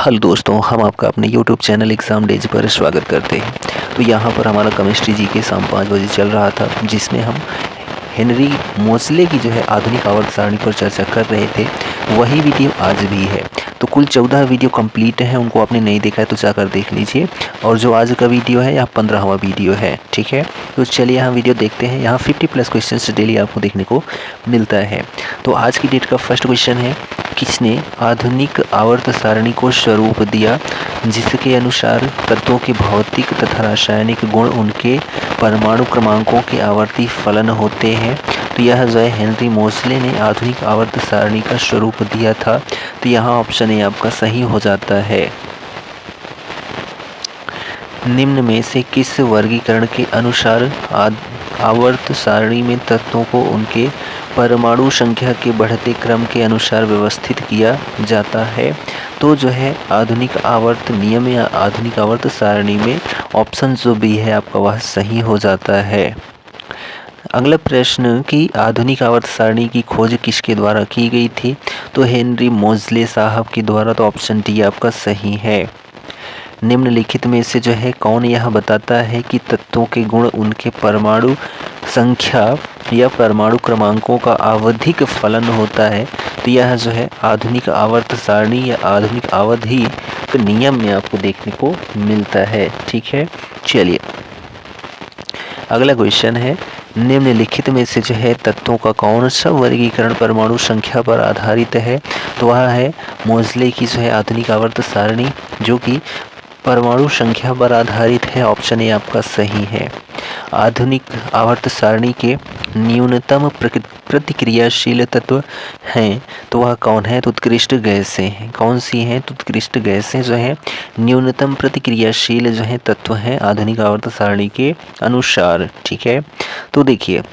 Hello दोस्तों, हम आपका अपने YouTube चैनल एग्ज़ाम डेज पर स्वागत करते हैं। तो यहाँ पर हमारा केमिस्ट्री जी के शाम 5 बजे चल रहा था, जिसमें हम हेनरी मोज़ले की जो है आधुनिक आवर्त सारणी पर चर्चा कर रहे थे। वही वीडियो आज भी है। तो कुल 14 वीडियो कंप्लीट हैं, उनको आपने नहीं देखा है तो जाकर देख लीजिए। और जो आज का वीडियो है यह 15वां वीडियो है, ठीक है। तो चलिए हम वीडियो देखते हैं। यहाँ 50+ क्वेश्चन डेली आपको देखने को मिलता है। तो आज की डेट का फर्स्ट क्वेश्चन है, किसने आधुनिक आवर्त सारणी को स्वरूप दिया जिसके अनुसार तत्वों के भौतिक तथा रासायनिक गुण उनके परमाणु क्रमांकों के आवर्ती फलन होते हैं। तो यह जो है हेनरी मोज़ले ने आधुनिक आवर्त सारणी का स्वरूप दिया था। तो यहाँ ऑप्शन ए आपका सही हो जाता है। निम्न में से किस वर्गीकरण के अनुसार आवर्त सारणी में तत्वों को उनके परमाणु संख्या के बढ़ते क्रम के अनुसार व्यवस्थित किया जाता है? तो जो है आधुनिक आवर्त नियम या आधुनिक आवर्त सारणी में ऑप्शन जो बी है आपका वह सही हो जाता है। अगला प्रश्न कि आधुनिक आवर्त सारणी की खोज किसके द्वारा की गई थी? तो हेनरी मोज़ले साहब के द्वारा। तो ऑप्शन डी आपका सही है। निम्नलिखित में से जो है कौन यह बताता है कि तत्वों के गुण उनके परमाणु संख्या या परमाणु क्रमांकों का आवधिक फलन होता है? तो यह जो है आधुनिक आवर्त सारणी या आधुनिक आवधिक नियम में आपको देखने को मिलता है, ठीक है। चलिए अगला क्वेश्चन है, निम्नलिखित में से जो है तत्वों का कौन सा वर्गीकरण परमाणु संख्या पर आधारित है? तो वह है मोज़ले की जो है आधुनिक आवर्त सारणी, जो कि परमाणु संख्या पर आधारित है। ऑप्शन ए आपका सही है। आधुनिक आवर्त सारणी के न्यूनतम प्रतिक्रियाशील तत्व हैं, तो वह कौन है? तो उत्कृष्ट गैसें हैं। कौन सी हैं? तो उत्कृष्ट गैसें जो हैं न्यूनतम प्रतिक्रियाशील जो है तत्व हैं आधुनिक आवर्त सारणी के अनुसार, ठीक है। तो देखिए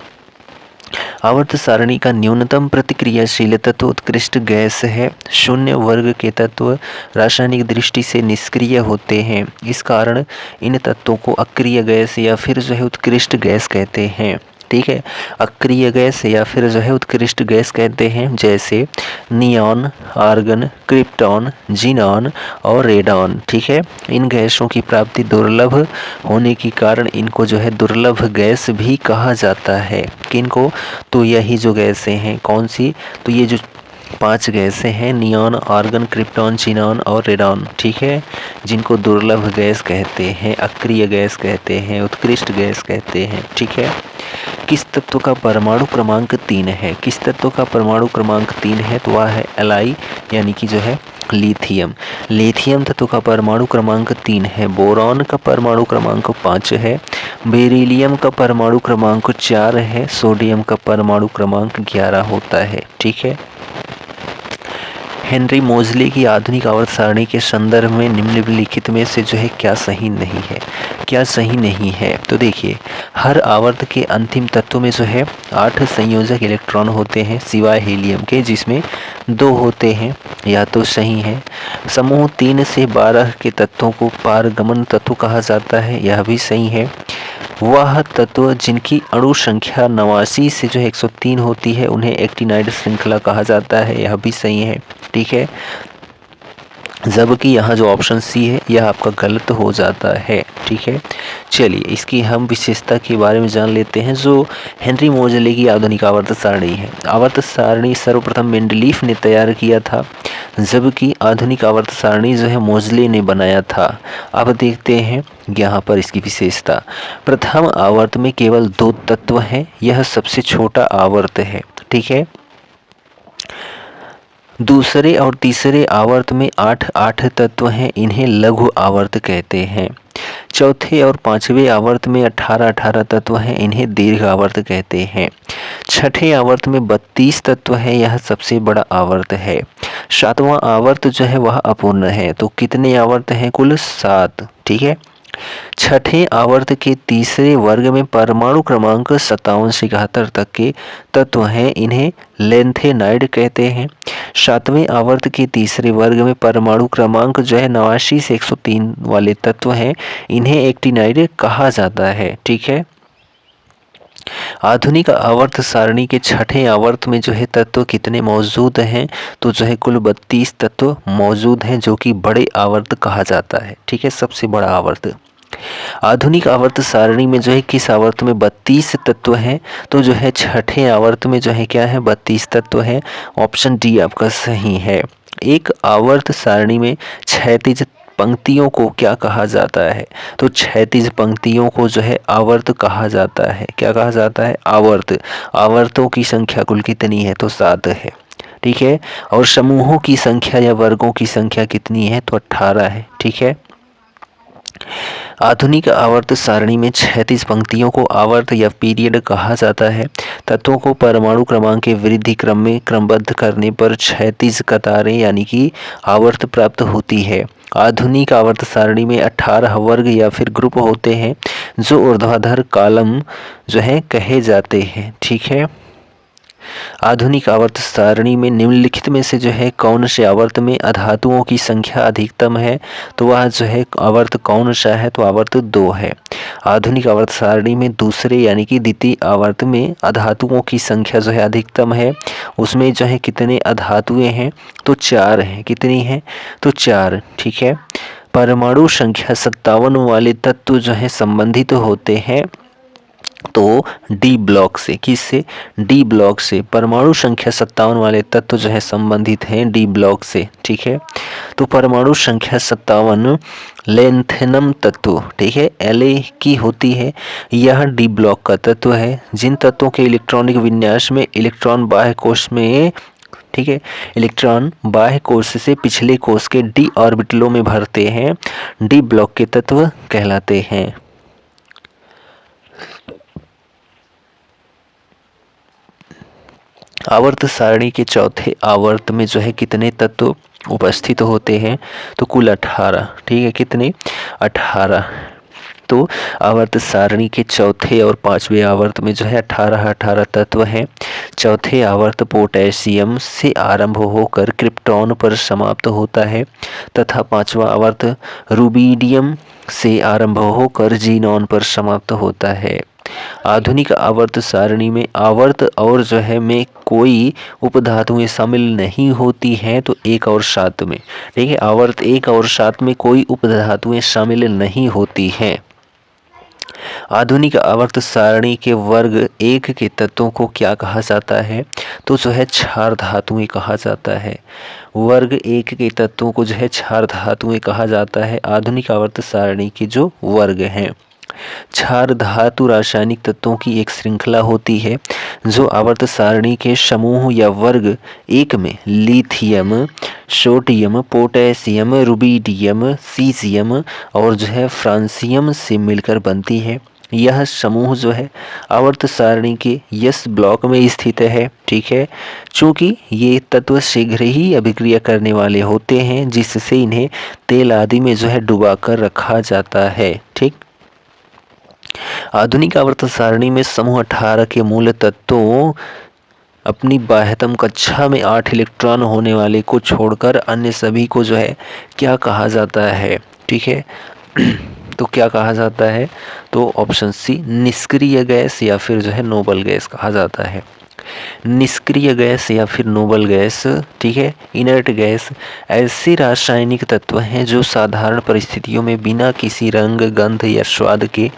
आवर्त सारणी का न्यूनतम प्रतिक्रियाशील तत्व उत्कृष्ट गैस है। शून्य वर्ग के तत्व रासायनिक दृष्टि से निष्क्रिय होते हैं, इस कारण इन तत्वों को अक्रिय गैस या फिर जो है उत्कृष्ट गैस कहते हैं, ठीक है। अक्रिय गैस या फिर जो है उत्कृष्ट गैस कहते हैं, जैसे नियॉन, आर्गन, क्रिप्टॉन, जीनॉन और रेडॉन, ठीक है। इन गैसों की प्राप्ति दुर्लभ होने के कारण इनको जो है दुर्लभ गैस भी कहा जाता है। किनको? तो यही जो गैसें हैं, कौन सी? तो ये जो 5 गैसें हैं, नियॉन, आर्गन, क्रिप्टॉन, जीनॉन और रेडॉन, ठीक है, जिनको दुर्लभ गैस कहते हैं, अक्रिय गैस कहते हैं, उत्कृष्ट गैस कहते हैं, ठीक है। किस तत्व का परमाणु क्रमांक 3 है? किस तत्व का परमाणु क्रमांक 3 है? तो वह है Li यानी कि जो है लिथियम। लिथियम तत्व का परमाणु क्रमांक 3 है। बोरॉन का परमाणु क्रमांक 5 है। बेरिलियम का परमाणु क्रमांक 4 है। सोडियम का परमाणु क्रमांक 11 होता है, ठीक है। हेनरी मोज़ले की आधुनिक आवर्त सारणी के संदर्भ में निम्नलिखित में से जो है क्या सही नहीं है? क्या सही नहीं है? तो देखिए हर आवर्त के अंतिम तत्व में जो है 8 संयोजक इलेक्ट्रॉन होते हैं सिवाय हीलियम के, जिसमें 2 होते हैं, या तो सही है। समूह 3 से 12 के तत्वों को पारगमन तत्व कहा जाता है, यह भी सही है। वह तत्व जिनकी अणु संख्या 89 से जो है 103 होती है उन्हें एक्टिनाइड श्रृंखला कहा जाता है, यह भी सही है, ठीक है। जबकि यहाँ जो ऑप्शन सी है यह आपका गलत हो जाता है, ठीक है। चलिए इसकी हम विशेषता के बारे में जान लेते हैं। जो हेनरी मोज़ले की आधुनिक आवर्त सारणी है, आवर्त सारणी सर्वप्रथम मेंडलीफ ने तैयार किया था, जबकि आधुनिक आवर्त सारणी जो है मोज़ले ने बनाया था। अब देखते हैं यहाँ पर इसकी विशेषता। प्रथम आवर्त में केवल 2 तत्व हैं, यह सबसे छोटा आवर्त है, ठीक है। दूसरे और तीसरे आवर्त में 8 तत्व हैं, इन्हें लघु आवर्त कहते हैं। चौथे और 5वें आवर्त में 18 तत्व हैं, इन्हें दीर्घ आवर्त कहते हैं। छठे आवर्त में 32 तत्व हैं, यह सबसे बड़ा आवर्त है। 7वां आवर्त जो है वह अपूर्ण है। तो कितने आवर्त हैं? कुल 7, ठीक है। छठे आवर्त के तीसरे वर्ग में परमाणु क्रमांक 57 से 71 तक के तत्व हैं, इन्हें लेंथेनाइड कहते हैं। 7वें आवर्त के तीसरे वर्ग में परमाणु क्रमांक जो है 89 से 103 वाले तत्व हैं, इन्हें एक्टिनाइड कहा जाता है, ठीक है। आधुनिक आवर्त सारणी के छठे आवर्त में जो है तत्व कितने मौजूद हैं, तो जो है कुल 32 तत्व मौजूद हैं, जो कि बड़े आवर्त कहा जाता है। ठीक है, सबसे बड़ा आवर्त। आधुनिक आवर्त सारणी में जो है किस आवर्त में 32 तत्व हैं, तो जो है छठे आवर्त में जो है क्या है, 32 तत्व है। ऑप्शन डी आपका सही है। एक आवर्त सारणी में क्षैतिज पंक्तियों को क्या कहा जाता है, तो क्षैतिज पंक्तियों को जो है आवर्त कहा जाता है। क्या कहा जाता है, आवर्त। आवर्तों की संख्या कुल कितनी है, तो 7 है। ठीक है, और समूहों की संख्या या वर्गों की संख्या कितनी है, तो 18 है। ठीक है, आधुनिक आवर्त सारणी में क्षैतिज पंक्तियों को आवर्त या पीरियड कहा जाता है। तत्वों को परमाणु क्रमांक के वृद्धि क्रम में क्रमबद्ध करने पर क्षैतिज कतारें यानी कि आवर्त प्राप्त होती है। आधुनिक आवर्त सारणी में 18 वर्ग या फिर ग्रुप होते हैं, जो ऊर्ध्वाधर कॉलम जो है कहे जाते हैं। ठीक है, आधुनिक आवर्त सारणी में निम्नलिखित में से जो है कौन से आवर्त में अधातुओं की संख्या अधिकतम है, तो वह जो है आवर्त कौन सा है, तो आवर्त 2 है। आधुनिक आवर्त सारणी में दूसरे यानी कि द्वितीय आवर्त में अधातुओं की संख्या जो है अधिकतम है। उसमें जो है कितने अधातुएं हैं, तो 4 हैं। कितनी हैं, तो 4। ठीक है, परमाणु संख्या 57 वाले तत्व जो है संबंधित होते हैं, तो डी ब्लॉक से। किससे, डी ब्लॉक से। परमाणु संख्या 57 वाले तत्व जो है संबंधित हैं डी ब्लॉक से। ठीक है, तो परमाणु संख्या 57 लेंथेनम तत्व, ठीक है, La की होती है। यह डी ब्लॉक का तत्व है। जिन तत्वों के इलेक्ट्रॉनिक विन्यास में इलेक्ट्रॉन बाह्य कोश में, ठीक है, इलेक्ट्रॉन बाह्य कोश से पिछले कोश के डी ऑर्बिटलों में भरते हैं, डी ब्लॉक के तत्व कहलाते हैं। आवर्त सारणी के चौथे आवर्त में जो है कितने तत्व उपस्थित होते हैं, तो कुल 18। ठीक है, कितने, 18। तो आवर्त सारणी के चौथे और पांचवें आवर्त में जो है 18 तत्व हैं। चौथे आवर्त पोटेशियम से आरंभ होकर क्रिप्टॉन पर समाप्त होता है तथा पांचवा आवर्त रुबीडियम से आरंभ होकर जीनॉन पर समाप्त होता है। आधुनिक आवर्त सारणी में आवर्त और जो है में कोई उपधातुएं शामिल नहीं होती हैं, तो 1 और 7 में। ठीक है, आवर्त 1 और 7 में कोई उपधातुएं शामिल नहीं होती हैं। आधुनिक आवर्त सारणी के वर्ग 1 के तत्वों को क्या कहा जाता है, तो जो है क्षार धातुएं कहा जाता है। वर्ग 1 के तत्वों को जो है क्षार धातुएं कहा जाता है। आधुनिक आवर्त सारणी के जो वर्ग हैं, क्षार धातु रासायनिक तत्वों की एक श्रृंखला होती है जो आवर्त सारणी के समूह या वर्ग 1 में lithium, sodium, potassium, rubidium, caesium और जो है फ्रांसियम से मिलकर बनती है। यह समूह जो है आवर्त सारणी के यस ब्लॉक में स्थित है। ठीक है, चूंकि ये तत्व शीघ्र ही अभिक्रिया करने वाले होते हैं, जिससे इन्हें तेल आदि में जो है डुबाकर रखा जाता है। ठीक, आधुनिक आवर्त सारणी में समूह 18 के मूल तत्वों अपनी बाह्यतम कक्षा में 8 इलेक्ट्रॉन होने वाले को छोड़कर अन्य सभी को जो है क्या कहा जाता है। ठीक है, तो क्या कहा जाता है, तो ऑप्शन सी निष्क्रिय गैस या फिर जो है नोबल गैस कहा जाता है। निष्क्रिय गैस या फिर नोबल गैस, ठीक है, इनर्ट गैस ऐसे रासायनिक तत्व हैं जो साधारण परिस्थितियों में बिना किसी रंग, गंध या स्वाद के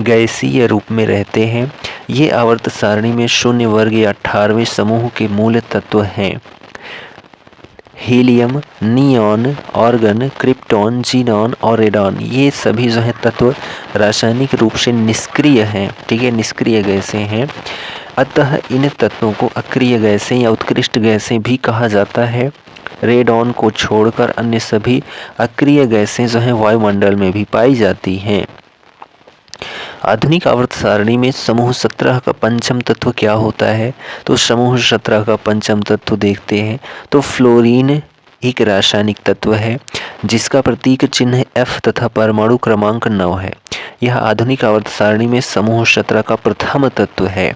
गैसीय रूप में रहते हैं। ये आवर्त सारणी में शून्य वर्ग या 18वें समूह के मूल तत्व हैं। Helium, neon, organ, krypton, xenon और रेडॉन, ये सभी जो है तत्व रासायनिक रूप से निष्क्रिय हैं। ठीक है, निष्क्रिय गैसें हैं। अतः इन तत्वों को अक्रिय गैसें या उत्कृष्ट गैसें भी कहा जाता है। रेडॉन को छोड़कर अन्य सभी अक्रिय गैसें जो हैं वायुमंडल में भी पाई जाती हैं। आधुनिक आवर्त सारणी में समूह 17 का पंचम तत्व क्या होता है, तो समूह 17 का पंचम तत्व देखते हैं तो फ्लोरीन एक रासायनिक तत्व है जिसका प्रतीक चिन्ह F तथा परमाणु क्रमांक 9 है। यह आधुनिक आवर्त सारणी में समूह 17 का प्रथम तत्व है।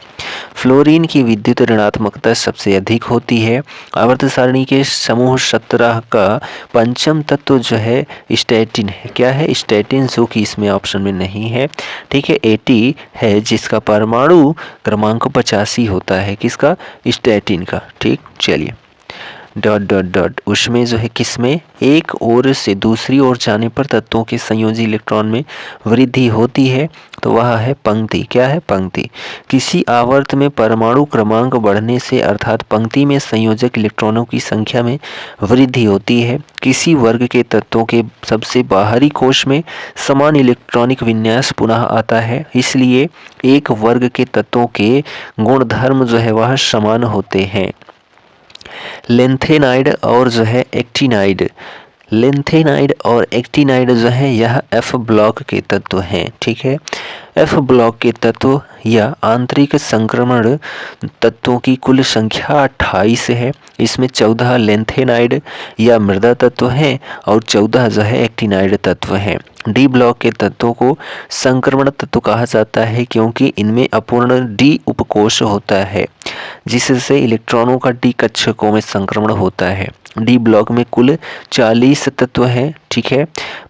फ्लोरीन की विद्युत ऋणात्मकता सबसे अधिक होती है। आवर्त सारणी के समूह 17 का पंचम तत्व जो है स्टैटिन है। क्या है? स्टैटिन, जो कि इसमें ऑप्शन में नहीं है। ठीक है, 80 है जिसका परमाणु क्रमांक 85 होता है। किसका? स्टैटिन का। ठीक, चलिए डॉट डॉट डॉट उसमें जो है किसमें एक ओर से दूसरी ओर जाने पर तत्वों के संयोजी इलेक्ट्रॉन में वृद्धि होती है, तो वह है पंक्ति। क्या है? पंक्ति। किसी आवर्त में परमाणु क्रमांक बढ़ने से अर्थात पंक्ति में संयोजक इलेक्ट्रॉनों की संख्या में वृद्धि होती है। किसी वर्ग के तत्वों के सबसे बाहरी कोश में समान इलेक्ट्रॉनिक विन्यास पुनः आता है, इसलिए एक वर्ग के तत्वों के गुणधर्म जो है वह समान होते हैं। लेंथेनाइड और जो है एक्टिनाइड, लेंथेनाइड और एक्टिनाइड जो है यह एफ ब्लॉक के तत्व हैं। ठीक है, एफ ब्लॉक के तत्व या आंतरिक संक्रमण तत्वों की कुल संख्या 28 है। इसमें 14 लेंथेनाइड या मृदा तत्व हैं और 14 जो है एक्टिनाइड तत्व हैं। डी ब्लॉक के तत्वों को संक्रमण तत्व कहा जाता है क्योंकि इनमें अपूर्ण डी उपकोष होता है, जिससे इलेक्ट्रॉनों का डी कक्षकों में संक्रमण होता है। डी ब्लॉक में कुल 40 तत्व हैं। ठीक है,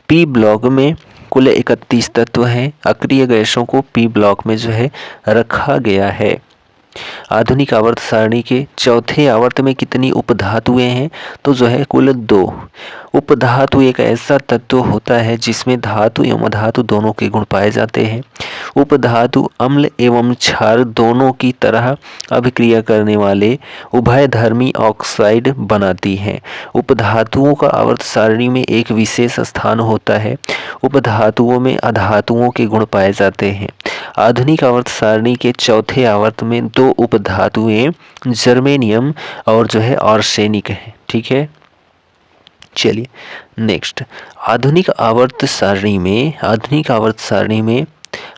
पी ब्लॉक में कुल 31 तत्व हैं। अक्रिय गैसों को पी ब्लॉक में जो है रखा गया है। आधुनिक आवर्त सारणी के चौथे आवर्त में कितनी उपधातुएं हैं? तो जो है कुल 2। उपधातु एक ऐसा तत्व होता है जिसमें धातु एवं अधातु दोनों के गुण पाए जाते हैं। उपधातु अम्ल एवं क्षार दोनों की तरह अभिक्रिया करने वाले उभयधर्मी ऑक्साइड बनाती हैं। उपधातुओं का आवर्त सारणी में एक विशेष स्थान होता है। उपधातुओं में अधातुओं के गुण पाए जाते हैं। आधुनिक आवर्त सारणी के चौथे आवर्त में 2 उपधातुएं जर्मेनियम और जो है आर्सेनिक है। ठीक है, चलिए नेक्स्ट। आधुनिक आवर्त सारणी में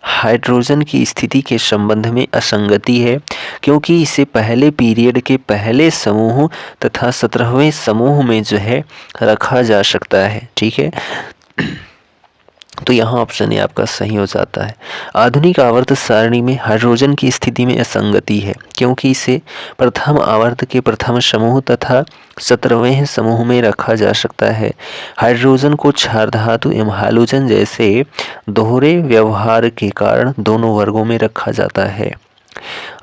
हाइड्रोजन की स्थिति के संबंध में असंगति है, क्योंकि इसे पहले पीरियड के पहले समूह तथा 17वें समूह में जो है रखा जा सकता है। ठीक है, तो यहाँ ऑप्शन ए आपका सही हो जाता है। आधुनिक आवर्त सारणी में हाइड्रोजन की स्थिति में असंगति है, क्योंकि इसे प्रथम आवर्त के प्रथम समूह तथा 17वें समूह में रखा जा सकता है। हाइड्रोजन को क्षार धातु एवं हैलोजन जैसे दोहरे व्यवहार के कारण दोनों वर्गों में रखा जाता है।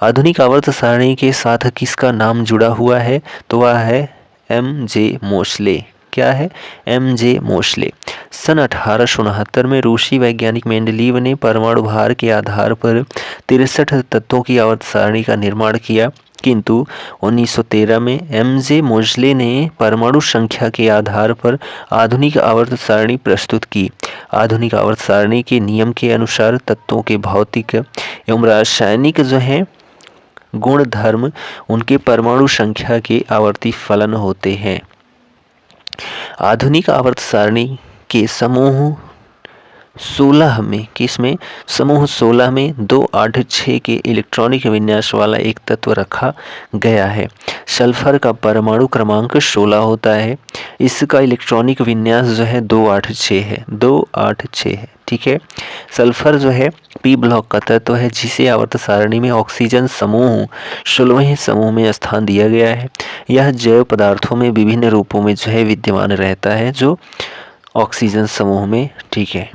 आधुनिक आवर्त सारणी के साथ किसका नाम जुड़ा हुआ है? तो वह है M.J. मोस्ले। क्या है? M.J. मोस्ले। सन 1869 में रूसी वैज्ञानिक मेंडलीव ने परमाणु भार के आधार पर 63 तत्वों की आवर्त सारणी का निर्माण किया, किंतु 1913 में M.J. मोस्ले ने परमाणु संख्या के आधार पर आधुनिक आवर्त सारणी प्रस्तुत की। आधुनिक आवर्त सारणी के नियम के अनुसार तत्वों के भौतिक एवं रासायनिक जो है गुणधर्म उनके परमाणु संख्या के आवर्ती फलन होते हैं। आधुनिक आवर्त सारणी के समूह 16 में किसमें? समूह 16 में 286 के इलेक्ट्रॉनिक विन्यास वाला एक तत्व रखा गया है। सल्फर का परमाणु क्रमांक 16 होता है। इसका इलेक्ट्रॉनिक विन्यास जो है 286 है। 286 है। ठीक है, सल्फर जो है पी ब्लॉक का तत्व है, जिसे आवर्त सारणी में ऑक्सीजन समूह 16वें समूह में स्थान दिया गया है। यह जैव पदार्थों में विभिन्न रूपों में जो है विद्यमान रहता है, जो ऑक्सीजन समूह में। ठीक है,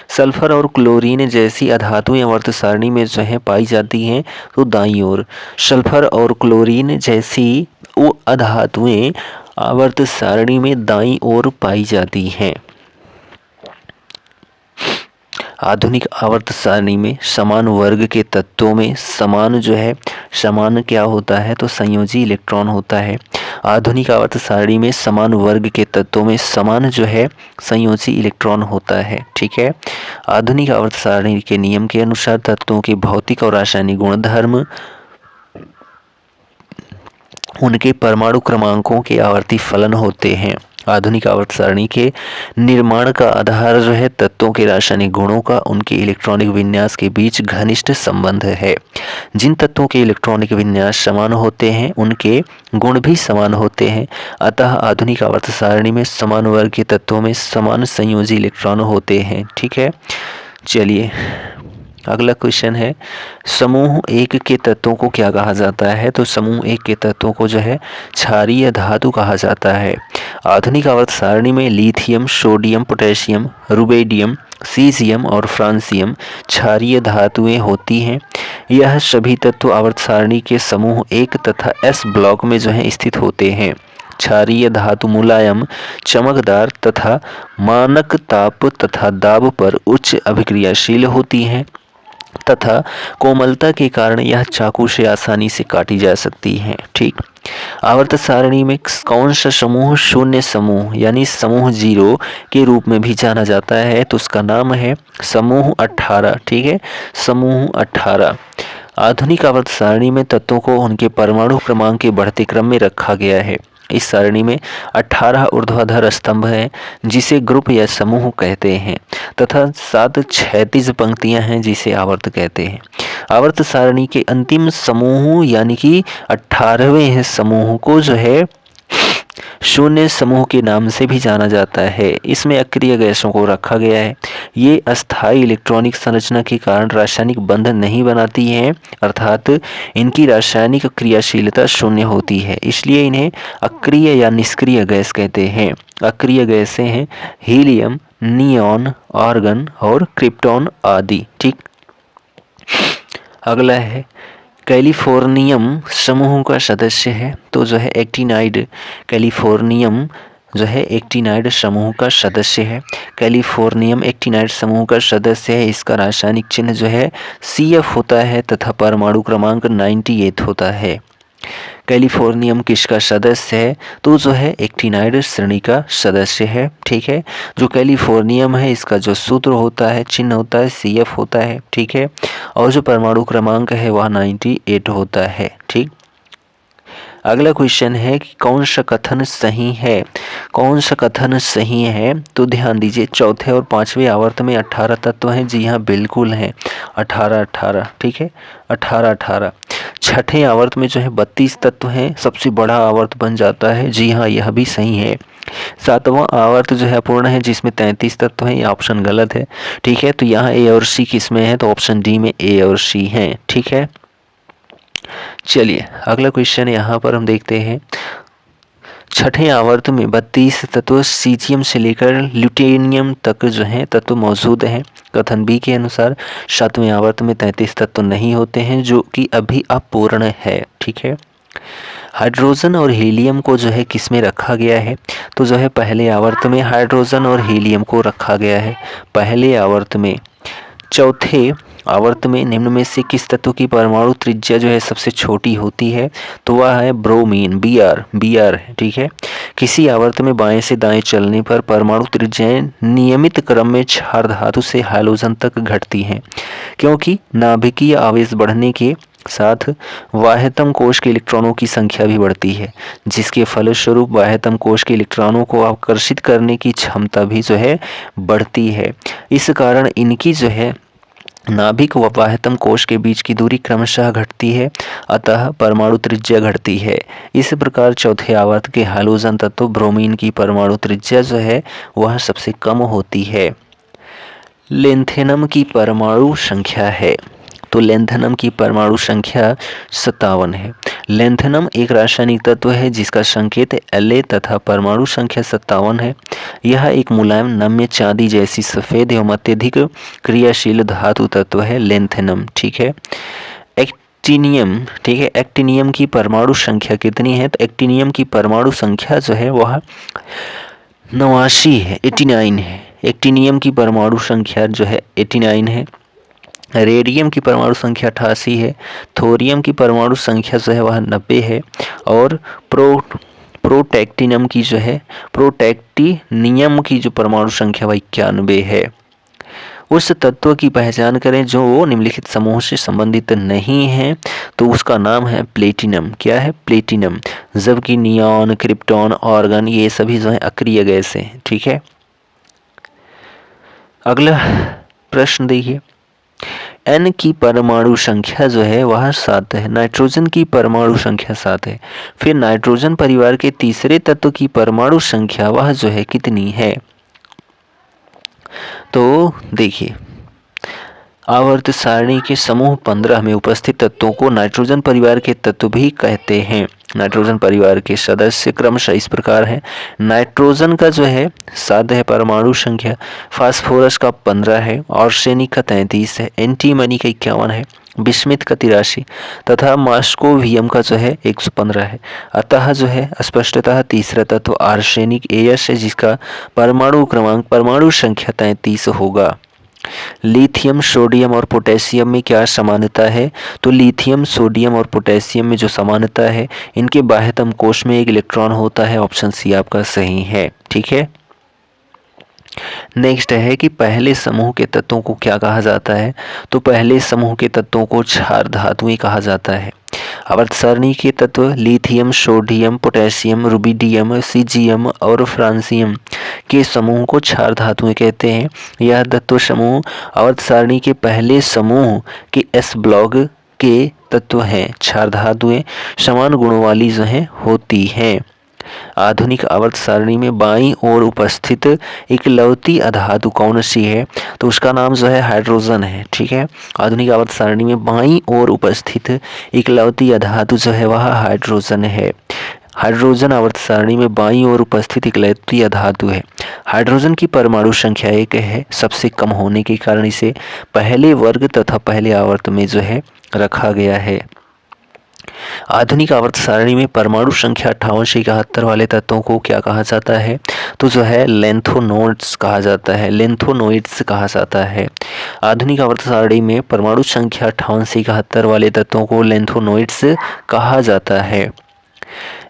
सल्फर और क्लोरीन जैसी अधातुएं आवर्त सारणी में जो है पाई जाती हैं, तो दाईं ओर सल्फर और क्लोरीन जैसी वो अधातुएं आवर्त सारणी में दाईं ओर पाई जाती हैं। आधुनिक आवर्त सारणी में समान वर्ग के तत्वों में समान जो है समान क्या होता है? तो संयोजी इलेक्ट्रॉन होता है। आधुनिक आवर्त सारणी में समान वर्ग के तत्वों में समान जो है संयोजी इलेक्ट्रॉन होता है। ठीक है, आधुनिक आवर्त सारणी के नियम के अनुसार तत्वों के भौतिक और रासायनिक गुणधर्म उनके परमाणु क्रमांकों के आवर्ती फलन होते हैं। आधुनिक आवर्त सारणी के निर्माण का आधार जो है तत्वों के रासायनिक गुणों का उनके इलेक्ट्रॉनिक विन्यास के बीच घनिष्ठ संबंध है। जिन तत्वों के इलेक्ट्रॉनिक विन्यास समान होते हैं उनके गुण भी समान होते हैं। अतः आधुनिक आवर्त सारणी में समान वर्ग के तत्वों में समान संयोजी इलेक्ट्रॉन होते हैं। ठीक है, चलिए अगला क्वेश्चन है समूह एक के तत्वों को क्या कहा जाता है? तो समूह एक के तत्वों को जो है क्षारीय धातु कहा जाता है। आधुनिक आवर्त सारणी में lithium, sodium, potassium, rubidium, caesium और फ्रांसियम क्षारीय धातुएं होती हैं। यह सभी तत्व आवर्त सारणी के समूह एक तथा एस ब्लॉक में जो है स्थित होते हैं। क्षारीय धातु मुलायम, चमकदार तथा मानक ताप तथा दाब पर उच्च अभिक्रियाशील होती हैं तथा कोमलता के कारण यह चाकू से आसानी से काटी जा सकती हैं। ठीक, आवर्त सारणी में कौन सा समूह शून्य समूह यानी समूह 0 के रूप में भी जाना जाता है? तो उसका नाम है समूह 18। ठीक है, समूह 18। आधुनिक आवर्त सारणी में तत्वों को उनके परमाणु क्रमांक के बढ़ते क्रम में रखा गया है। इस सारणी में 18 ऊर्ध्वाधर स्तंभ हैं जिसे ग्रुप या समूह कहते हैं तथा 7 क्षैतिज पंक्तियां हैं जिसे आवर्त कहते हैं। आवर्त सारणी के अंतिम समूह यानी कि 18वें समूह को जो है शून्य समूह के नाम से भी जाना जाता है। इसमें अक्रिय गैसों को रखा गया है। ये अस्थायी इलेक्ट्रॉनिक संरचना के कारण रासायनिक बंधन नहीं बनाती हैं, अर्थात इनकी रासायनिक क्रियाशीलता शून्य होती है, इसलिए इन्हें अक्रिय या निष्क्रिय गैस कहते हैं। अक्रिय गैसें हैं हीलियम, नियॉन, आर्गन और क्रिप्टॉन आदि। ठीक, अगला है कैलिफोर्नियम समूह का सदस्य है। तो जो है एक्टिनाइड, कैलिफोर्नियम जो है एक्टिनाइड समूह का सदस्य है। कैलिफोर्नियम एक्टिनाइड समूह का सदस्य है। इसका रासायनिक चिन्ह जो है CF होता है तथा परमाणु क्रमांक 98 होता है। कैलिफोर्नियम किसका सदस्य है? तो जो है एक्टिनाइड श्रेणी का सदस्य है। ठीक है, जो कैलिफोर्नियम है इसका जो सूत्र होता है, चिन्ह होता है CF होता है। ठीक है, और जो परमाणु क्रमांक है वह 98 होता है। ठीक, अगला क्वेश्चन है कि कौन सा कथन सही है? कौन सा कथन सही है? तो ध्यान दीजिए, चौथे और पांचवें आवर्त में 18 तत्व हैं। जी हाँ, बिल्कुल हैं, 18। ठीक है, 18। छठे आवर्त में जो है 32 तत्व हैं, सबसे बड़ा आवर्त बन जाता है। जी हाँ, यह भी सही है। सातवां आवर्त जो है अपूर्ण है जिसमें 33 तत्व हैं। ये ऑप्शन गलत है। ठीक है, तो यहाँ A और C किसमें है? तो ऑप्शन डी में A और C हैं। ठीक है, चलिए अगला क्वेश्चन यहाँ पर हम देखते हैं। छठे आवर्त में 32 तत्व सीजियम से लेकर ल्यूटेनियम तक जो है तत्व मौजूद हैं। कथन बी के अनुसार सातवें आवर्त में 33 तत्व नहीं होते हैं जो कि अभी अपूर्ण है। ठीक है, हाइड्रोजन और हीलियम को जो है किस में रखा गया है? तो जो है पहले आवर्त में हाइड्रोजन और हीलियम को रखा गया है पहले आवर्त में। चौथे आवर्त में निम्न में से किस तत्व की परमाणु त्रिज्या जो है सबसे छोटी होती है? तो वह है ब्रोमीन, Br है। ठीक है, किसी आवर्त में बाएं से दाएं चलने पर परमाणु त्रिज्याएं नियमित क्रम में क्षार धातु से हाइड्रोजन तक घटती हैं, क्योंकि नाभिकीय आवेश बढ़ने के साथ बाह्यतम कोश के इलेक्ट्रॉनों की संख्या भी बढ़ती है, जिसके फलस्वरूप बाह्यतम कोश के इलेक्ट्रॉनों को आकर्षित करने की क्षमता भी जो है बढ़ती है। इस कारण इनकी जो है नाभिक व बाह्यतम कोश के बीच की दूरी क्रमशः घटती है, अतः परमाणु त्रिज्या घटती है। इस प्रकार चौथे आवर्त के हाइड्रोजन तत्व ब्रोमीन की परमाणु त्रिज्या जो है वह सबसे कम होती है। लेंथेनम की परमाणु संख्या है। तो लेंथेनम की परमाणु संख्या 57 है। लेंथेनम एक रासायनिक तत्व है जिसका संकेत La तथा परमाणु संख्या 57 है। यह एक मुलायम नम्य चांदी जैसी सफ़ेद एवं अत्यधिक क्रियाशील धातु तत्व है लेंथेनम। ठीक है, एक्टिनियम, ठीक है, एक्टिनियम की परमाणु संख्या कितनी है? तो एक्टिनियम की परमाणु संख्या जो है वह 89 है, 89 है। एक्टिनियम की परमाणु संख्या जो है 89 है। रेडियम की परमाणु संख्या 88 है। थोरियम की परमाणु संख्या जो है वह 90 है। और प्रोटैक्टिनियम की जो परमाणु संख्या वह 91 है। उस तत्व की पहचान करें जो वो निम्नलिखित समूह से संबंधित नहीं है, तो उसका नाम है प्लेटिनम। क्या है? प्लेटिनम। जबकि नियॉन, क्रिप्टॉन, आर्गन ये सभी जो है अक्रिय गैस हैं। ठीक है, अगला प्रश्न देखिए। N की परमाणु संख्या जो है वह 7 है। नाइट्रोजन की परमाणु संख्या 7 है। फिर नाइट्रोजन परिवार के तीसरे तत्व की परमाणु संख्या वह जो है कितनी है? तो देखिए, आवर्त सारणी के समूह 15 में उपस्थित तत्वों को नाइट्रोजन परिवार के तत्व भी कहते हैं। नाइट्रोजन परिवार के सदस्य क्रमशः इस प्रकार हैं। नाइट्रोजन का जो है 7 है परमाणु संख्या, फास्फोरस का 15 है, आर्सेनिक का 33 है, एंटीमनी का 51 है, बिस्मिथ का 83 तथा मॉस्कोवियम का जो है 115 है। अतः जो है स्पष्टतः तीसरा तत्व आर्सेनिक एयस है, जिसका परमाणु क्रमांक परमाणु संख्या 33 होगा। लिथियम, सोडियम और पोटेशियम में क्या समानता है? तो लिथियम, सोडियम और पोटेशियम में जो समानता है, इनके बाह्यतम कोश में एक इलेक्ट्रॉन होता है। ऑप्शन सी आपका सही है। ठीक है। नेक्स्ट है कि पहले समूह के तत्वों को क्या कहा जाता है? तो पहले समूह के तत्वों को क्षार धातुएं कहा जाता है। आवर्त सारणी के तत्व lithium, sodium, potassium, rubidium, caesium और फ्रांसियम के समूह को क्षार धातुएं कहते हैं। यह तत्व समूह आवर्त सारणी के पहले समूह के एस ब्लॉक के तत्व हैं। क्षार धातुएं समान गुणों वाली जो हैं होती हैं। आधुनिक आवर्त सारणी में बाईं ओर उपस्थित इकलौती अधातु कौन सी है? तो उसका नाम जो है हाइड्रोजन है। ठीक है। आधुनिक आवर्त सारणी में बाईं ओर उपस्थित इकलौती अधातु जो है वह हाइड्रोजन है। हाइड्रोजन आवर्त सारणी में बाईं ओर उपस्थित इकलौती अधातु है। हाइड्रोजन की परमाणु संख्या 1 है। सबसे कम होने के कारण इसे पहले वर्ग तथा पहले आवर्त में जो है रखा गया है। आधुनिक आवर्त सारणी में परमाणु संख्या 58 से 71 वाले तत्वों को क्या कहा जाता है? तो जो है लेंथोनोइड्स कहा जाता है। लेंथोनोइड्स कहा जाता है। आधुनिक आवर्त सारणी में परमाणु संख्या 58 से 71 वाले तत्वों को लेंथोनोइड्स कहा जाता है।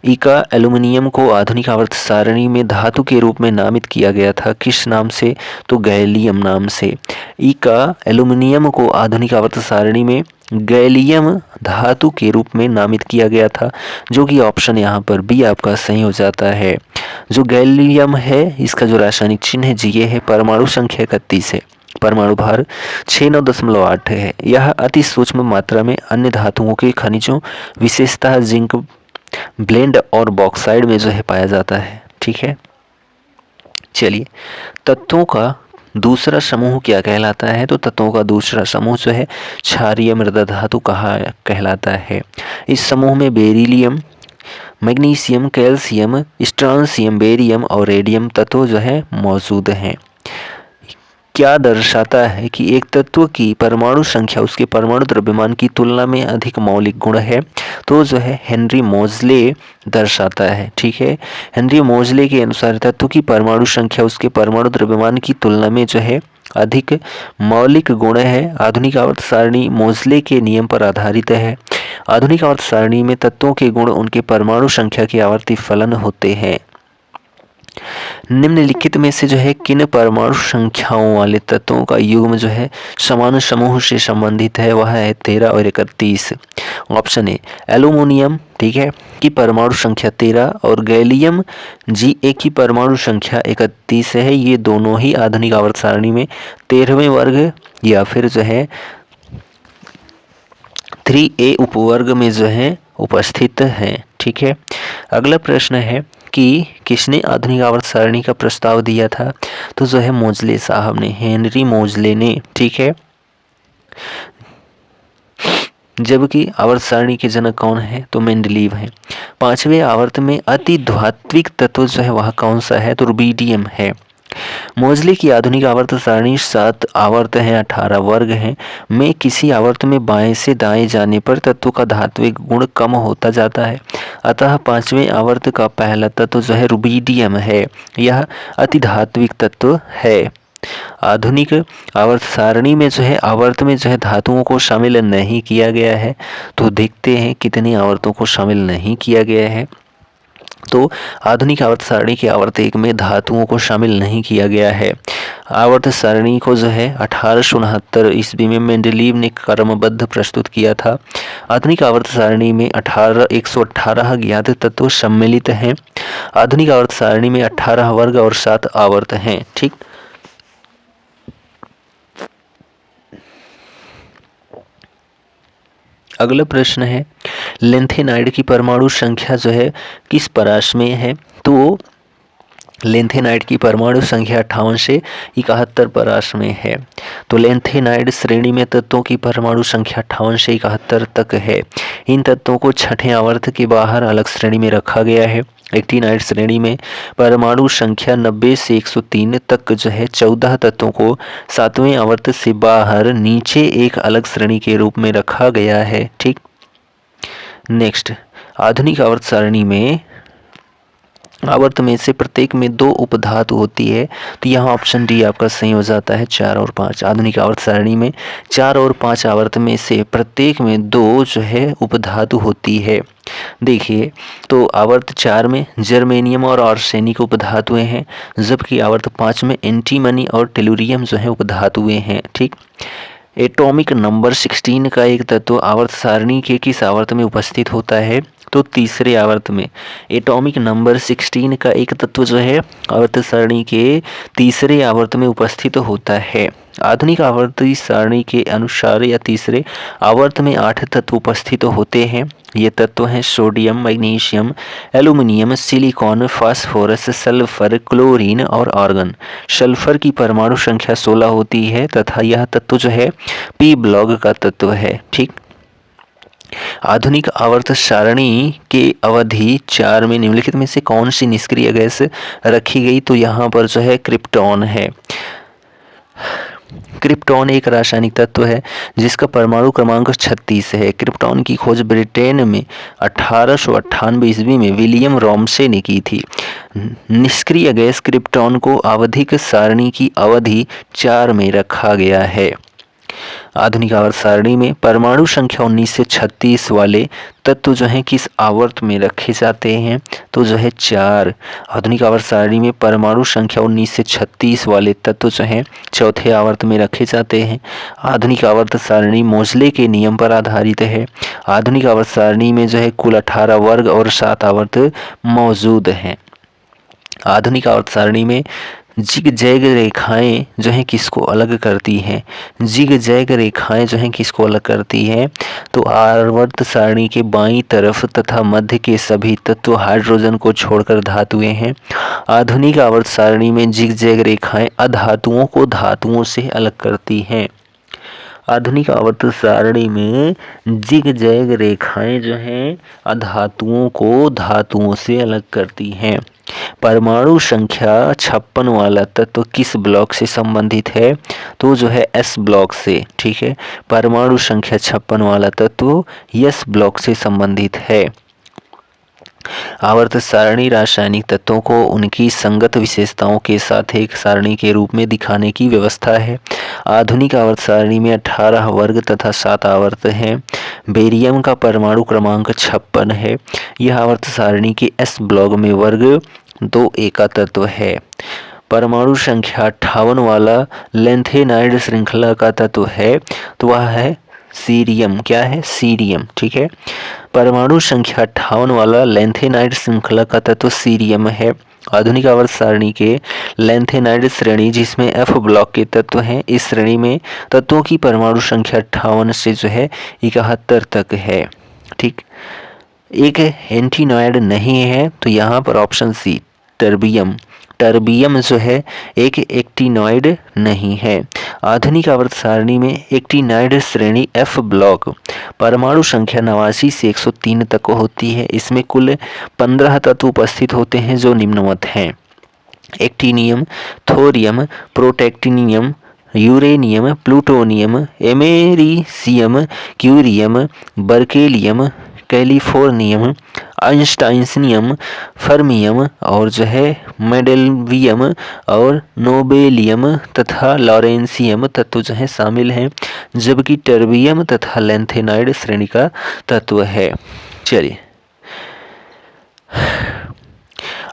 इका एल्यूमिनियम को आधुनिक आवर्त सारणी में धातु के रूप में नामित किया गया था। किस नाम से? तो गैलियम नाम से। इका एल्यूमिनियम को आधुनिक आवर्त सारणी में गैलियम धातु के रूप में नामित किया गया था, जो कि ऑप्शन यहाँ पर बी आपका सही हो जाता है। जो गैलियम है, इसका जो रासायनिक चिन्ह है जी है, परमाणु संख्या 31 है, परमाणु भार 69.8 है। यह अति सूक्ष्म मात्रा में अन्य धातुओं के खनिजों विशेषतः जिंक, ब्लेंड और बॉक्साइड में जो है पाया जाता है। ठीक है। चलिए, तत्वों का दूसरा समूह क्या कहलाता है? तो तत्वों का दूसरा समूह जो है क्षारीय मृदा धातु कहलाता है। इस समूह में beryllium, magnesium, calcium, strontium, barium और रेडियम तत्व जो है मौजूद हैं। क्या दर्शाता है कि एक तत्व की परमाणु संख्या उसके परमाणु द्रव्यमान की तुलना में अधिक मौलिक गुण है? तो जो है हेनरी मोजले दर्शाता है। ठीक है। हेनरी मोजले के अनुसार तत्व की परमाणु संख्या उसके परमाणु द्रव्यमान की तुलना में जो है अधिक मौलिक गुण है। आधुनिक आवर्त सारणी मोजले के नियम पर आधारित है। आधुनिक आवर्त सारणी में तत्वों के गुण उनके परमाणु संख्या के आवर्ती फलन होते हैं। निम्नलिखित में से जो है किन परमाणु संख्याओं वाले तत्वों का युग्म जो है समान समूह से संबंधित है? वह है 13 और 31। ऑप्शन ए एल्यूमिनियम, ठीक है, की परमाणु संख्या 13 और गैलियम Ga की परमाणु संख्या 31 है। ये दोनों ही आधुनिक आवर्त सारणी में 13वें वर्ग या फिर जो है 3A उपवर्ग में जो है उपस्थित हैं। ठीक है। अगला प्रश्न है कि किसने आधुनिक आवर्त सारणी का प्रस्ताव दिया था? तो जो है मोजले साहब ने, हेनरी मोजले ने। ठीक है। जबकि आवर्त सारणी के जनक कौन है? तो मेंडलीव है। 5वें आवर्त में अति धात्विक तत्व जो है वह कौन सा है? तो रुबिडियम है। मोजले की आधुनिक आवर्त सारणी 7 आवर्त हैं, 18 वर्ग हैं। में किसी आवर्त में बाएं से दाएं जाने पर तत्व का धात्विक गुण कम होता जाता है। अतः 5वें आवर्त का पहला तत्व जो है रुबिडियम है। यह अति धात्विक तत्व है। आधुनिक आवर्त सारणी में जो है आवर्त में जो है धातुओं को शामिल नहीं किया गया है। तो देखते हैं कितनी आवर्तों को शामिल नहीं किया गया है। तो आधुनिक आवर्त सारणी के आवर्त 1 में धातुओं को शामिल नहीं किया गया है। आवर्त सारणी को जो है 1869 ईस्वी में मेंडलीव ने क्रमबद्ध प्रस्तुत किया था। आधुनिक आवर्त सारणी में 118 ज्ञात तत्व सम्मिलित हैं। आधुनिक आवर्त सारणी में 18 वर्ग और 7 आवर्त हैं। ठीक। अगला प्रश्न है लेंथेनाइड की परमाणु संख्या जो है किस परास में है? तो लेंथेनाइड की परमाणु संख्या 58 से 71 परमाणु में है। तो लेंथेनाइड श्रेणी में तत्वों की परमाणु संख्या 58 से 71 तक है। इन तत्वों को छठे आवर्त के बाहर अलग श्रेणी में रखा गया है। एक्टिनाइड श्रेणी में परमाणु संख्या 90 से 103 तक जो है 14 तत्वों को 7वें आवर्त से बाहर नीचे एक अलग श्रेणी के रूप में रखा गया है। ठीक, नेक्स्ट, आधुनिक आवर्त सारणी में आवर्त में से प्रत्येक में 2 उपधातु होती है। तो यहाँ ऑप्शन डी आपका सही हो जाता है, 4 और 5। आधुनिक आवर्त सारणी में 4 और 5 आवर्त में से प्रत्येक में 2 जो है उपधातु होती है। देखिए, तो आवर्त 4 में जर्मेनियम और आर्सेनिक उपधातुएं हैं, जबकि आवर्त 5 में एंटीमनी और टेलुरियम जो है उपधातुएं हैं। ठीक, एटॉमिक नंबर 16 का एक तत्व आवर्त सारणी के किस आवर्त में उपस्थित होता है? तो तीसरे आवर्त में। एटॉमिक नंबर 16 का एक तत्व जो है आवर्त सारणी के तीसरे आवर्त में उपस्थित होता है। आधुनिक आवर्ती सारणी के अनुसार या तीसरे आवर्त में 8 तत्व उपस्थित होते हैं। ये तत्व हैं sodium, magnesium, aluminium, silicon, phosphorus, sulphur, chlorine और आर्गन। सल्फर की परमाणु संख्या 16 होती है तथा यह तत्व जो है पी ब्लॉक का तत्व है। ठीक, आधुनिक आवर्त सारणी के अवधि 4 में निम्नलिखित में से कौन सी निष्क्रिय गैस रखी गई? तो यहाँ पर जो है क्रिप्टॉन है। क्रिप्टॉन एक रासायनिक तत्व है जिसका परमाणु क्रमांक 36 है। क्रिप्टॉन की खोज ब्रिटेन में 1898 ईस्वी में विलियम रॉमसे ने की थी। निष्क्रिय गैस क्रिप्टॉन को आवधिक सारणी की अवधि 4 में रखा गया है। आधुनिक आवर्त सारणी में परमाणु संख्या 19 से 36 वाले तत्व जो हैं किस आवर्त में रखे जाते हैं? तो जो है 4। आधुनिक आवर्त सारणी में परमाणु संख्या 19 से 36 वाले तत्व जो हैं चौथे आवर्त में रखे जाते हैं। आधुनिक आवर्त सारणी मोजले के नियम पर आधारित है। आधुनिक आवर्त सारणी में जो है कुल 18 वर्ग और 7 आवर्त मौजूद हैं। आधुनिक आवर्त सारणी में जिग जैग रेखाएं जो हैं किसको अलग करती हैं? जिग जैग रेखाएं जो हैं किसको अलग करती हैं? तो आवर्त सारणी के बाईं तरफ तथा मध्य के सभी तत्व हाइड्रोजन को छोड़कर धातुएं हैं। आधुनिक आवर्त सारणी में जिग जैग रेखाएं अधातुओं को धातुओं से अलग करती हैं। आधुनिक आवर्त सारणी में जिग जैग रेखाएं जो हैं अधातुओं को धातुओं से अलग करती हैं। परमाणु संख्या 56 वाला तत्व किस ब्लॉक से संबंधित है? तो जो है एस ब्लॉक से। ठीक है, परमाणु संख्या 56 वाला तत्व एस ब्लॉक से संबंधित है। आवर्त सारणी रासायनिक तत्वों को उनकी संगत विशेषताओं के साथ एक सारणी के रूप में दिखाने की व्यवस्था है। आधुनिक आवर्त सारणी में 18 वर्ग तथा 7 आवर्त हैं। बेरियम का परमाणु क्रमांक 56 है। यह आवर्त सारणी के एस ब्लॉक में वर्ग 2A का तत्व है। परमाणु संख्या 58 वाला लेंथेनाइड श्रृंखला का तत्व है, तो वह है सीरियम। क्या है? सीरियम। ठीक है, परमाणु संख्या 58 वाला लेंथेनाइड श्रृंखला का तत्व सीरियम है। आधुनिक आवर्त सारणी के लेंथेनाइड श्रेणी जिसमें F ब्लॉक के तत्व हैं, इस श्रेणी में तत्वों की परमाणु संख्या 58 से जो है 71 तक है। ठीक, एक एंटीनॉइड नहीं है, तो यहाँ पर ऑप्शन सी टर्बियम। टर्बियम जो है एक एक्टिनॉइड नहीं है। आधुनिक आवर्त सारणी में एक्टिनॉइड श्रेणी F ब्लॉक परमाणु संख्या 89 से 103 तक होती है। इसमें कुल 15 तत्व उपस्थित होते हैं जो निम्नवत हैं: actinium, thorium, protactinium, uranium, plutonium, americium, curium, berkelium, californium, einsteinium, fermium और जो है मेडेलवियम और नोबेलियम तथा लॉरेंसियम तत्व जो है शामिल हैं, जबकि टर्बियम तथा लेंथेनाइड श्रेणी का तत्व है। चलिए,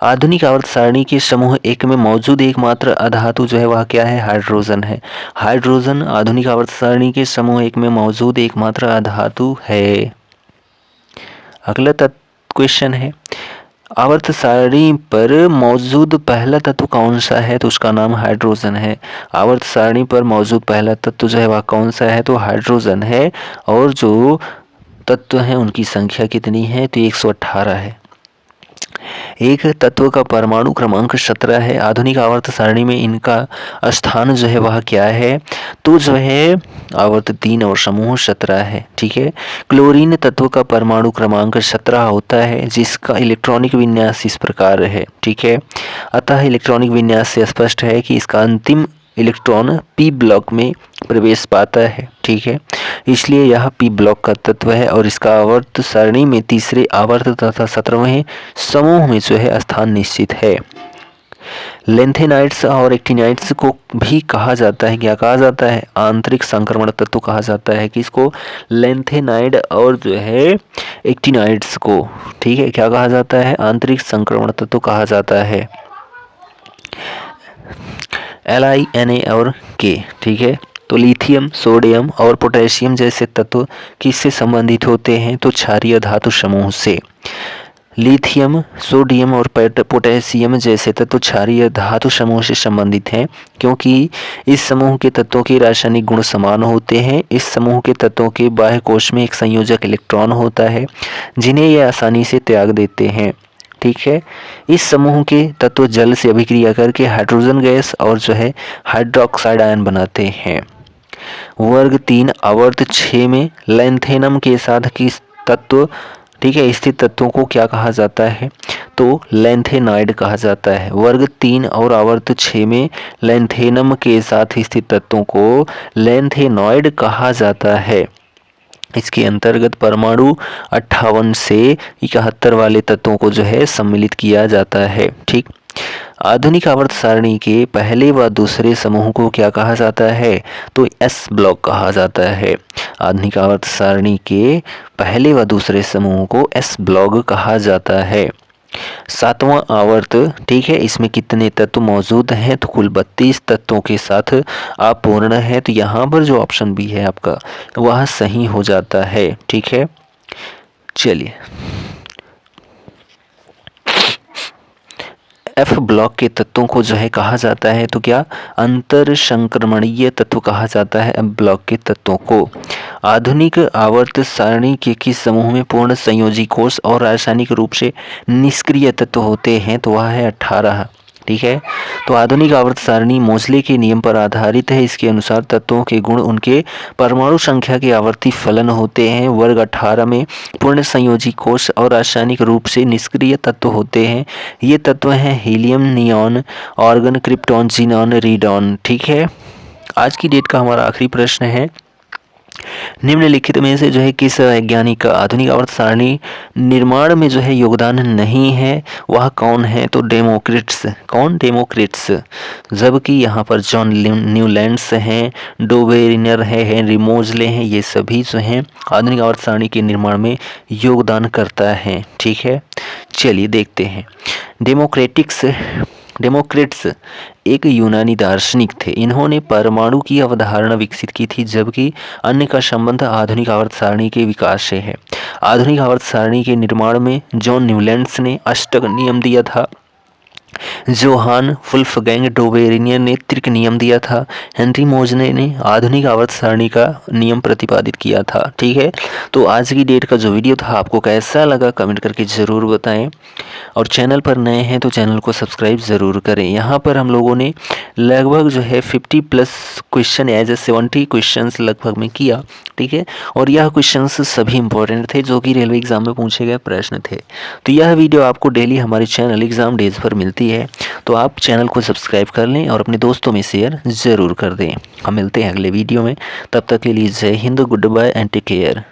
आधुनिक आवर्त सारणी के समूह 1 में मौजूद एकमात्र अधातु जो है वह क्या है? हाइड्रोजन है। हाइड्रोजन आधुनिक आवर्त सारणी के समूह 1 में मौजूद एकमात्र अधातु है। अगला क्वेश्चन है, आवर्त सारणी पर मौजूद पहला तत्व कौन सा है? तो उसका नाम हाइड्रोजन है। आवर्त सारणी पर मौजूद पहला तत्व जो है वह कौन सा है? तो हाइड्रोजन है। और जो तत्व हैं उनकी संख्या कितनी है? तो 118 है। एक तत्व का परमाणु क्रमांक 17 है। आधुनिक आवर्त सारणी में इनका स्थान जो है वह क्या है, तो जो है आवर्त 3 और समूह 17 है। ठीक है, क्लोरीन तत्व का परमाणु क्रमांक 17 होता है, जिसका इलेक्ट्रॉनिक विन्यास इस प्रकार है। ठीक है, अतः इलेक्ट्रॉनिक विन्यास से स्पष्ट है कि इसका अंतिम इलेक्ट्रॉन पी ब्लॉक में प्रवेश पाता है। ठीक है, इसलिए यह पी ब्लॉक का तत्व है और इसका आवर्त सारणी में तीसरे आवर्त तथा 17वें समूह में जो है स्थान निश्चित है। लेंथेनाइड्स और एक्टिनाइड्स को भी कहा जाता है, क्या कहा जाता है, आंतरिक संक्रमण तत्व कहा जाता है। किसको, लेंथेनाइड और जो है एक्टिनाइड्स को। ठीक है, क्या कहा जाता है, आंतरिक संक्रमण तत्व कहा जाता है। LiNa और K। ठीक है, तो लिथियम, सोडियम और पोटेशियम जैसे तत्व किससे संबंधित होते हैं, तो क्षारीय धातु समूह से। लिथियम, सोडियम और पोटेशियम जैसे तत्व क्षारीय धातु समूह से संबंधित हैं, क्योंकि इस समूह के तत्वों के रासायनिक गुण समान होते हैं। इस समूह के तत्वों के बाह्य कोश में एक संयोजक इलेक्ट्रॉन होता है, जिन्हें ये आसानी से त्याग देते हैं। ठीक है, इस समूह के तत्व जल से अभिक्रिया करके हाइड्रोजन गैस और जो है हाइड्रोक्साइड आयन बनाते हैं। वर्ग 3 आवर्त 6 में लैंथेनम के साथ किस तत्व, ठीक है, स्थित तत्वों को क्या कहा जाता है, तो लैंथेनाइड कहा जाता है। वर्ग 3 और आवर्त 6 में लैंथेनम के साथ स्थित तत्वों को लैंथेनॉइड कहा जाता है। इसके अंतर्गत परमाणु 58 से 71 वाले तत्वों को जो है सम्मिलित किया जाता है। ठीक, आधुनिक आवर्त सारणी के पहले व दूसरे समूह को क्या कहा जाता है, तो एस ब्लॉक कहा जाता है। आधुनिक आवर्त सारणी के पहले व दूसरे समूह को एस ब्लॉक कहा जाता है। 7वां आवर्त, ठीक है, इसमें कितने तत्व मौजूद हैं, तो कुल 32 तत्वों के साथ अपूर्ण है। तो यहाँ पर जो ऑप्शन बी है आपका वह सही हो जाता है। ठीक है, चलिए एफ ब्लॉक के तत्वों को जो है कहा जाता है, तो क्या अंतर संक्रमणीय तत्व कहा जाता है एफ ब्लॉक के तत्वों को। आधुनिक आवर्त सारणी के किस समूह में पूर्ण संयोजी कोष और रासायनिक रूप से निष्क्रिय तत्व होते हैं, तो वह है 18। ठीक है, तो आधुनिक आवर्त सारणी मोजले के नियम पर आधारित है। इसके अनुसार तत्वों के गुण उनके परमाणु संख्या के आवर्ती फलन होते हैं। वर्ग 18 में पूर्ण संयोजी कोष और रासायनिक रूप से निष्क्रिय तत्व होते हैं। ये तत्व हैं helium, neon, argon, krypton, xenon, radon. ठीक है, आज की डेट का हमारा आखिरी प्रश्न है, निम्नलिखित में से जो है किस वैज्ञानिक का आधुनिक आवर्त सारणी निर्माण में जो है योगदान नहीं है, वह कौन है, तो डेमोक्रिट्स। कौन, डेमोक्रिट्स। जबकि यहाँ पर जॉन न्यूलैंड्स हैं, डोबेरिनर है, हेनरी मोजले हैं, ये सभी जो हैं आधुनिक आवर्त सारणी के निर्माण में योगदान करता है। ठीक है, चलिए देखते हैं। डेमोक्रिट्स एक यूनानी दार्शनिक थे। इन्होंने परमाणु की अवधारणा विकसित की थी, जबकि अन्य का संबंध आधुनिक आवर्त सारणी के विकास से है। आधुनिक आवर्त सारणी के निर्माण में जॉन न्यूलैंड्स ने अष्टक नियम दिया था, जोहान वुल्फगैंग डोबेरिनियर ने त्रिक नियम दिया था, हेनरी मोजले ने आधुनिक आवर्त सारणी का नियम प्रतिपादित किया था। ठीक है, तो आज की डेट का जो वीडियो था आपको कैसा लगा कमेंट करके ज़रूर बताएं, और चैनल पर नए हैं तो चैनल को सब्सक्राइब ज़रूर करें। यहाँ पर हम लोगों ने लगभग जो है 50+ क्वेश्चन एज ए 70 क्वेश्चंस लगभग में किया। ठीक है, और यह क्वेश्चंस सभी इंपॉर्टेंट थे जो कि रेलवे एग्जाम में पूछे गए प्रश्न थे। तो यह वीडियो आपको डेली हमारे चैनल एग्जाम डेज पर मिलती है, तो आप चैनल को सब्सक्राइब कर लें और अपने दोस्तों में शेयर ज़रूर कर दें। हम मिलते हैं अगले वीडियो में, तब तक के लिए Jai Hind, goodbye and take care.